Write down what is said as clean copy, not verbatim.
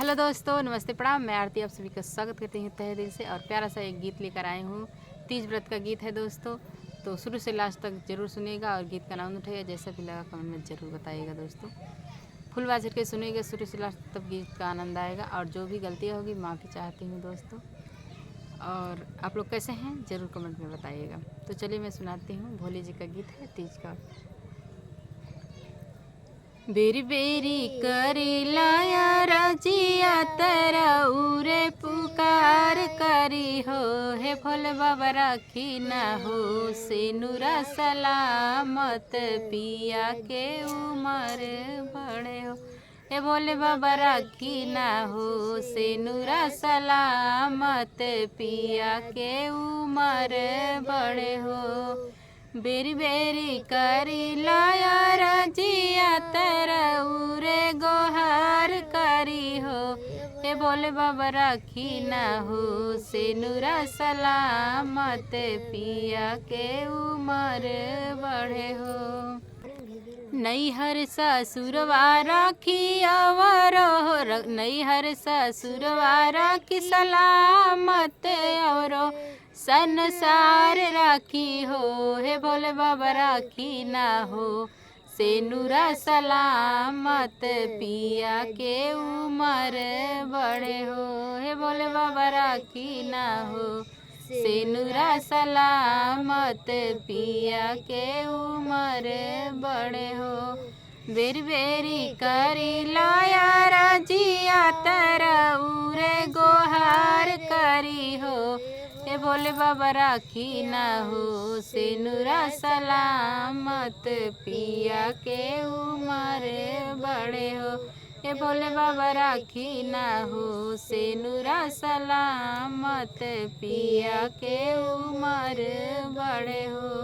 Hello दोस्तों, नमस्ते, प्रणाम। मैं आरती आप सभी का स्वागत करती हूँ तहे दिल से। और प्यारा सा एक गीत लेकर आई हूँ। तीज व्रत का गीत है दोस्तों, तो शुरू से लास्ट तक जरूर सुनिएगा और गीत का नाम उठाइएगा। जैसा भी लगा कमेंट में ज़रूर बताइएगा दोस्तों। फुल आवाज़ करके सुनिएगा शुरू से लास्ट तक, गीत का आनंद आएगा। और जो भी गलतियाँ होगी माफ़ी चाहती हूँ दोस्तों। और आप लोग कैसे हैं ज़रूर कमेंट में बताइएगा। तो चलिए मैं सुनाती हूँ। भोले जी का गीत है तीज का। बेरी बेरी करी लाया रजिया तेरा उरे पुकार करी हो। हे भोले बाबा राखी ना हो सिनुरा सलामत पिया के उमर बड़े हो। हे भोले बाबा राखी ना हो सिनुरा सलामत पिया के उमर बड़े हो। बेरी बेरी करी लाया रजिया तेरा उरे गोहार करी हो। हे भोले बाबा राखी ना हो सिनुरा सलामत पिया के उमर बढ़े हो। नैहर ससुरवा राखी अवरो, नैहर ससुरवा राखी सलामत औरो संसार राखी हो। हे भोले बाबा राखी ना हो सिनुरा सलामत पिया के उमर बड़े हो। हे भोले बाबा राखी ना हो सिनुरा सलामत पिया के उमर बड़े हो। बेरी बेरी करी लाया रजिया तेरा उरे गोहार करी हो। हे भोले बाबा राखी ना हो सिनुरा सलामत पिया के उमर बड़े हो। हे भोले बाबा राखी ना हो सिनुरा सलामत पिया के उमर बड़े हो।